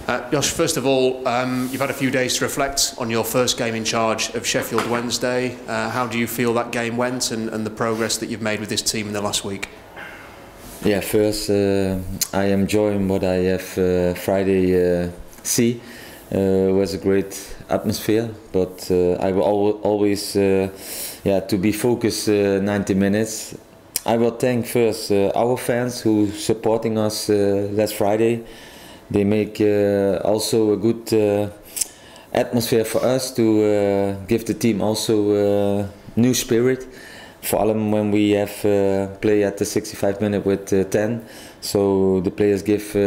Josh, first of all, you've had a few days to reflect on your first game in charge of Sheffield Wednesday. How do you feel that game went and the progress that you've made with this team in the last week? Yeah, first I am enjoying what I have Friday see. It was a great atmosphere, but I will always to be focused 90 minutes. I will thank first our fans who supporting us last Friday. They make also a good atmosphere for us to give the team also new spirit. For allem when we have play at the 65 minute with 10, so the players give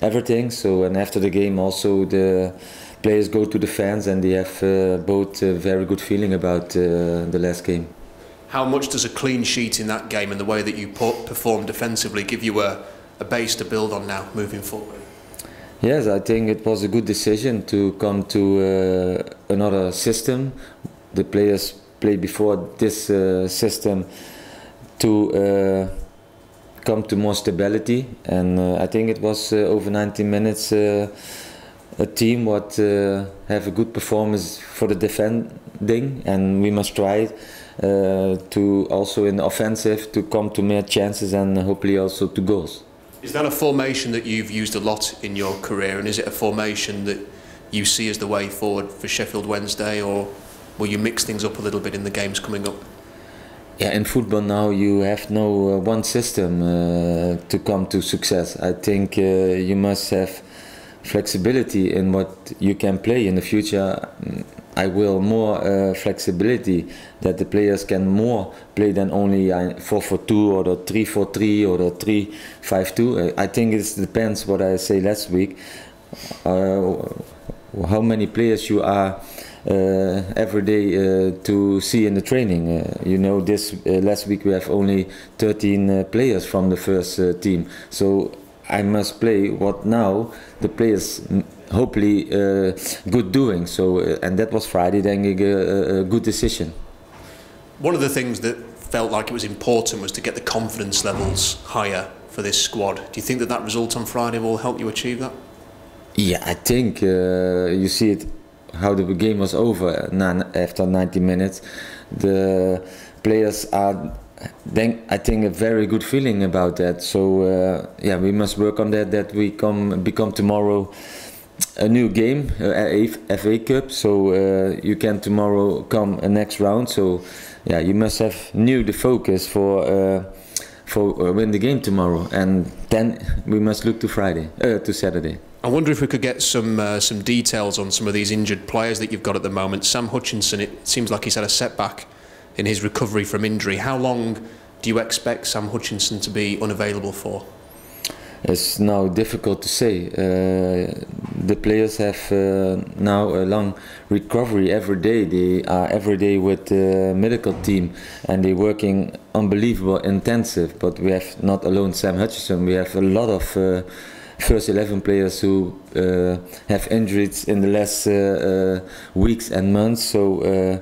everything. So and after the game also the players go to the fans and they have both a very good feeling about the last game. How much does a clean sheet in that game and the way that you perform defensively give you a base to build on now moving forward? Yes, I think it was a good decision to come to another system. The players played before this system to come to more stability, and I think it was over 90 minutes a team what have a good performance for the defending, and we must try to also in the offensive to come to more chances and hopefully also to goals. Is that a formation that you've used a lot in your career, and is it a formation that you see as the way forward for Sheffield Wednesday, or will you mix things up a little bit in the games coming up? Yeah, in football now you have no one system to come to success. I think you must have flexibility in what you can play in the future. I will more flexibility that the players can more play than only 4-4-2 or the 3-4-3 or the 3-5-2. I think it depends what I say last week. How many players you are every day to see in the training. You know, this last week we have only 13 players from the first team. So I must play what now the players hopefully good doing. So and that was Friday, then a good decision. One of the things that felt like it was important was to get the confidence levels higher for this squad. Do you think that that result on Friday will help you achieve that? Yeah, I think you see it how the game was over after 90 minutes. The players are then I think a very good feeling about that. So yeah, we must work on that we become tomorrow a new game, FA Cup. So you can tomorrow come a next round. So yeah, you must have the focus for win the game tomorrow, and then we must look to Saturday. I wonder if we could get some details on some of these injured players that you've got at the moment. Sam Hutchinson, it seems like he's had a setback in his recovery from injury. How long do you expect Sam Hutchinson to be unavailable for? It's now difficult to say. The players have now a long recovery every day. They are every day with the medical team and they're working unbelievable intensive. But we have not alone Sam Hutchinson. We have a lot of first 11 players who have injuries in the last weeks and months. So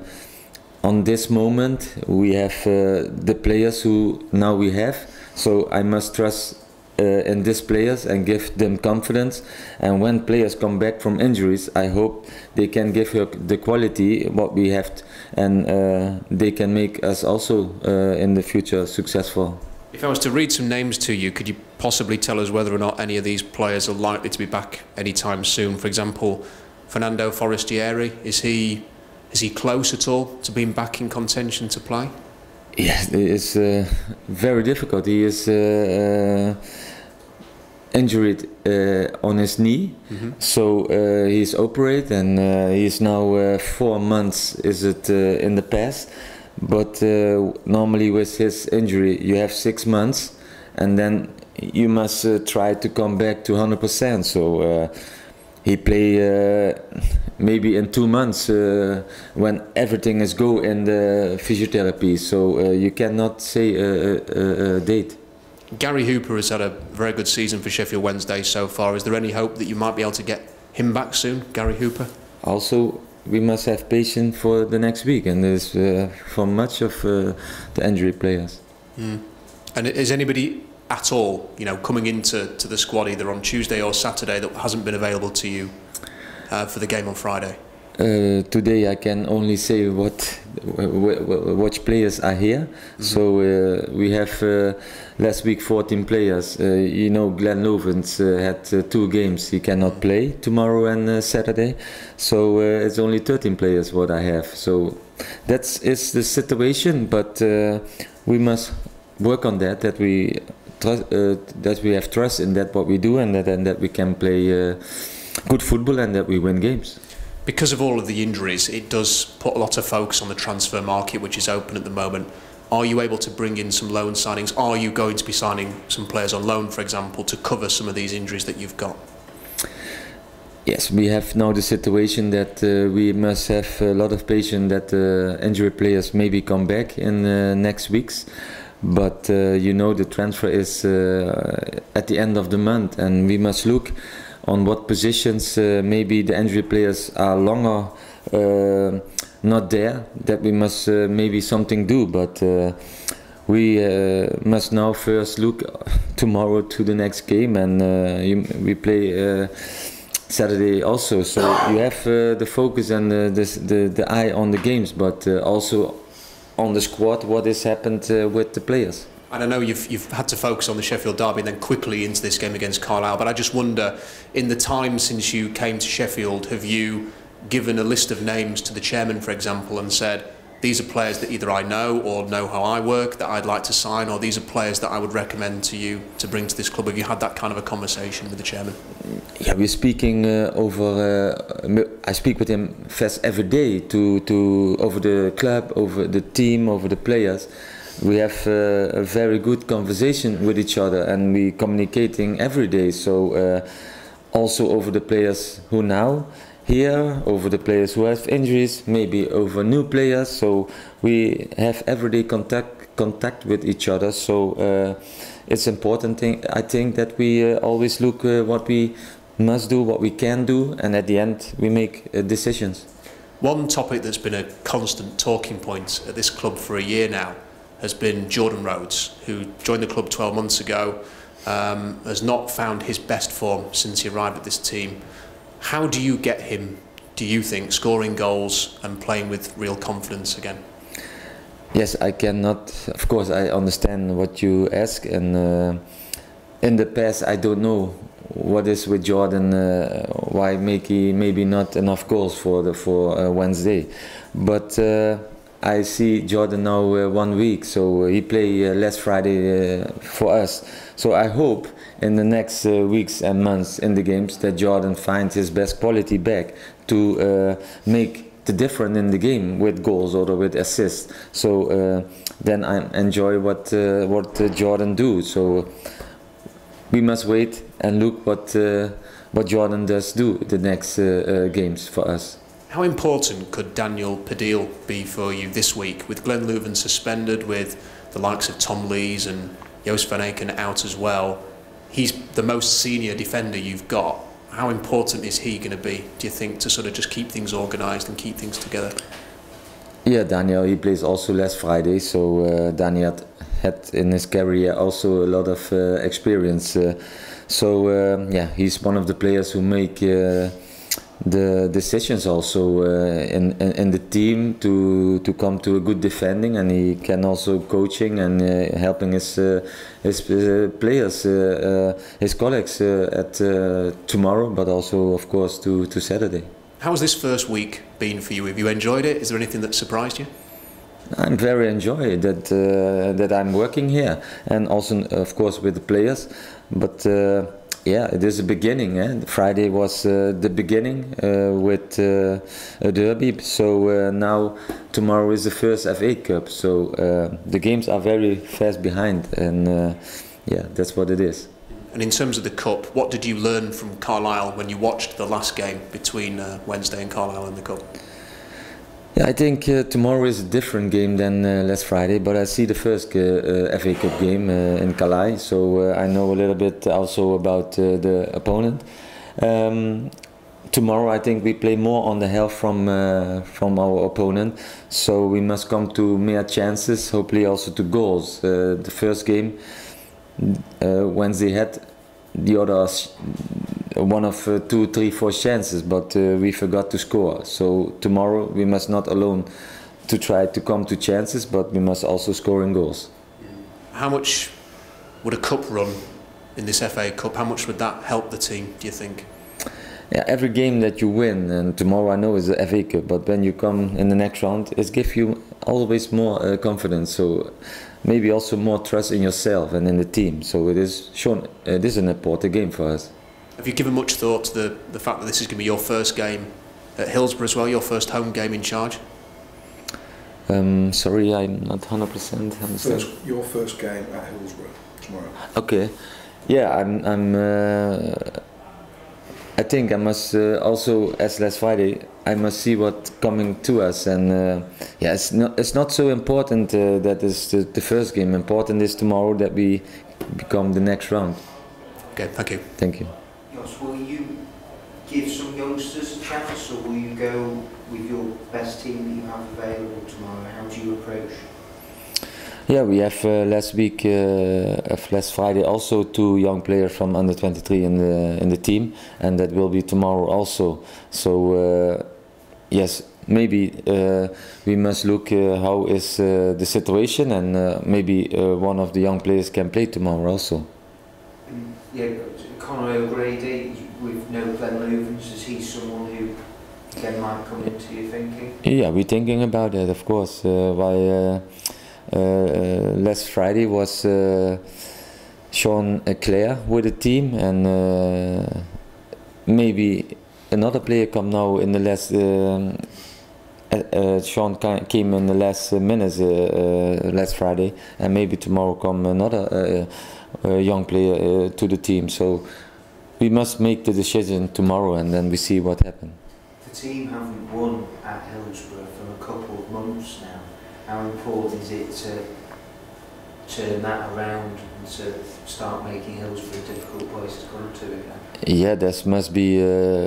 on this moment we have the players who now we have. So I must trust in these players and give them confidence, and when players come back from injuries, I hope they can give her the quality what we have, and they can make us also in the future successful. If I was to read some names to you, could you possibly tell us whether or not any of these players are likely to be back anytime soon? For example, Fernando Forestieri, is he close at all to being back in contention to play? Yes, it's very difficult. He is injured on his knee, so he's operated, and he is now 4 months in the past. But normally with his injury you have 6 months, and then you must try to come back to 100%. So he play maybe in 2 months when everything is go in the physiotherapy. So you cannot say a date. Gary Hooper has had a very good season for Sheffield Wednesday so far. Is there any hope that you might be able to get him back soon, Gary Hooper? Also, we must have patience for the next week, and there's for much of the injury players. And is anybody at all, you know, coming into the squad either on Tuesday or Saturday that hasn't been available to you for the game on Friday? Today I can only say which players are here. Mm-hmm. So we have last week 14 players. You know, Glenn Lovens had 2 games. He cannot play tomorrow and Saturday. So it's only 13 players what I have. So that is the situation. But we must work on that we have trust in that what we do, and that we can play good football and that we win games. Because of all of the injuries, it does put a lot of focus on the transfer market, which is open at the moment. Are you able to bring in some loan signings? Are you going to be signing some players on loan, for example, to cover some of these injuries that you've got? Yes, we have now the situation that we must have a lot of patience that injured players maybe come back in next weeks. But you know, the transfer is at the end of the month, and we must look on what positions maybe the injured players are longer not there, that we must maybe something do. But we must now first look tomorrow to the next game, and we play Saturday also. So you have the focus and the eye on the games, but also on the squad, what has happened with the players. And I know you've had to focus on the Sheffield derby and then quickly into this game against Carlisle, but I just wonder, in the time since you came to Sheffield, have you given a list of names to the chairman, for example, and said, these are players that either I know or know how I work that I'd like to sign, or these are players that I would recommend to you to bring to this club? Have you had that kind of a conversation with the chairman? Yeah, we're speaking I speak with him fast every day over the club, over the team, over the players. We have a very good conversation with each other, and we communicating every day. So also over the players who now here, over the players who have injuries, maybe over new players. So we have everyday contact with each other. So it's important I think that we always look what we must do, what we can do, and at the end we make decisions. One topic that's been a constant talking point at this club for a year now has been Jordan Rhodes, who joined the club 12 months ago, has not found his best form since he arrived at this team. How do you get him, do you think, scoring goals and playing with real confidence again? Yes, I cannot. Of course, I understand what you ask, and in the past, I don't know what is with Jordan. Why he maybe not enough goals for Wednesday, but I see Jordan now 1 week, so he play last Friday for us. So I hope in the next weeks and months in the games that Jordan finds his best quality back to make the difference in the game with goals or with assists. So then I enjoy what Jordan do. So we must wait and look what Jordan does do the next games for us. How important could Daniel Padil be for you this week, with Glenn Leuven suspended, with the likes of Tom Lees and Jos van Aken out as well? He's the most senior defender you've got. How important is he going to be, do you think, to sort of just keep things organised and keep things together? Yeah, Daniel, he plays also last Friday, so Daniel had in his career also a lot of experience. Yeah, he's one of the players who make the decisions also in the team to come to a good defending, and he can also coaching and helping his players, his colleagues at tomorrow, but also of course to Saturday. How has this first week been for you? Have you enjoyed it? Is there anything that surprised you? I'm very enjoyed that I'm working here, and also of course with the players, but yeah, it is a beginning. Friday was the beginning with a derby, so now tomorrow is the first FA Cup, so the games are very fast behind, and yeah, that's what it is. And in terms of the Cup, what did you learn from Carlisle when you watched the last game between Wednesday and Carlisle in the Cup? Yeah, I think tomorrow is a different game than last Friday, but I see the first FA Cup game in Calais, so I know a little bit also about the opponent. Tomorrow I think we play more on the health from our opponent, so we must come to mere chances, hopefully also to goals. The first game Wednesday had the others one of 2, 3, 4 chances, but we forgot to score. So tomorrow we must not alone to try to come to chances, but we must also score in goals. How much would a cup run in this FA Cup, how much would that help the team, do you think? Yeah, every game that you win, and tomorrow I know is the FA Cup, but when you come in the next round, it gives you always more confidence. So maybe also more trust in yourself and in the team. So it is an important game for us. Have you given much thought to the fact that this is going to be your first game at Hillsborough as well, your first home game in charge? Sorry, I'm not 100% understand. Your first game at Hillsborough tomorrow. Okay, yeah, I think I must also, as last Friday, I must see what's coming to us, and yeah, it's not so important that is the first game. Important is tomorrow that we become the next round. Okay, thank you. Thank you. Jos, will you give some youngsters a chance, or will you go with your best team that you have available tomorrow? How do you approach? Yeah, we have last Friday also 2 young players from under 23 in the team, and that will be tomorrow also. So yes, maybe we must look how is the situation, and maybe one of the young players can play tomorrow also. Yeah, Conor O'Grady with no Glenn Loovens, is he someone who again might come into your thinking? Yeah, we're thinking about that, of course. Last Friday was Sean Clare with the team, and maybe another player come now in the last. Sean came in the last minutes last Friday, and maybe tomorrow come another young player to the team. So we must make the decision tomorrow, and then we see what happens. The team haven't won at Hillsborough for a couple of months now. How important is it to turn that around and to start making Hillsborough a difficult place to come to again? Yeah, that must be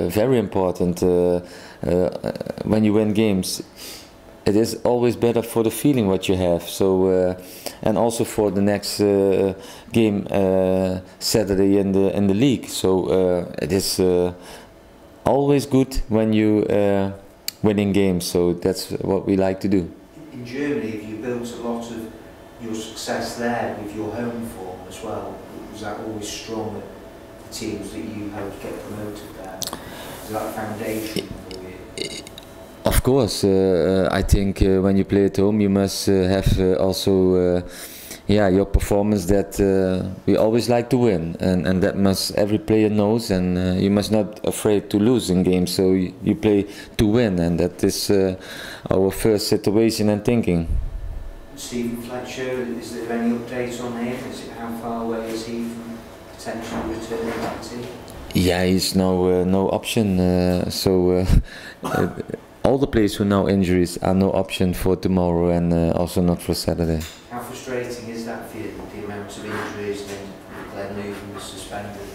very important. When you win games, it is always better for the feeling what you have. So and also for the next game Saturday in the league. So it is always good when you winning games. So that's what we like to do. In Germany, have you built a lot of your success there with your home form as well? Was that always strong at the teams that you helped get promoted there? Is that a foundation for you? Of course, I think when you play at home, you must have also your performance that we always like to win, and that must every player knows, and you must not afraid to lose in games. So you play to win, and that is our first situation and thinking. Stephen Fletcher, is there any updates on him? How far away is he from potentially returning back to? Yeah, he's now no option. All the players who now injuries are no option for tomorrow, and also not for Saturday. How frustrating is that for you, the amount of injuries and Glenn Newton was suspended?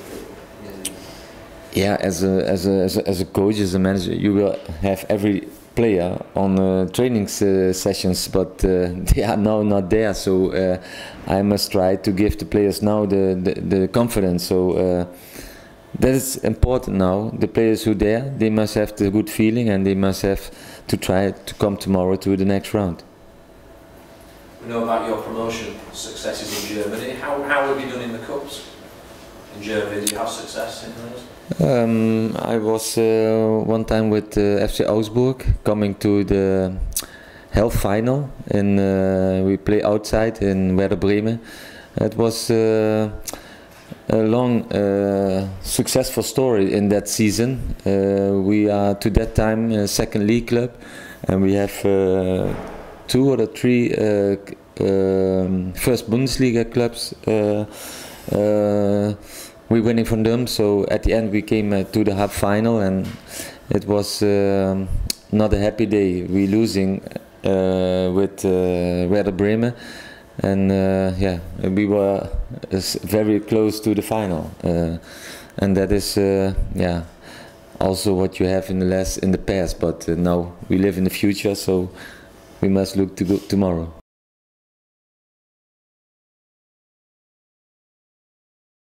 Yeah, as a coach, as a manager, you will have every player on training sessions, but they are now not there. So I must try to give the players now the confidence. So that is important now. The players who are there, they must have the good feeling, and they must have to try to come tomorrow to the next round. We know about your promotion successes in Germany. How have you done in the cups in Germany? Did you have success in those? I was one time with FC Augsburg coming to the health final, and we play outside in Werder Bremen. It was a long successful story in that season. We are to that time a second league club, and we have 2 or 3 first Bundesliga clubs. We're winning from them, so at the end we came to the half final, and it was not a happy day. We losing with Werder Bremen, and we were very close to the final, and that is also what you have in the past. But now we live in the future, so we must look to go tomorrow.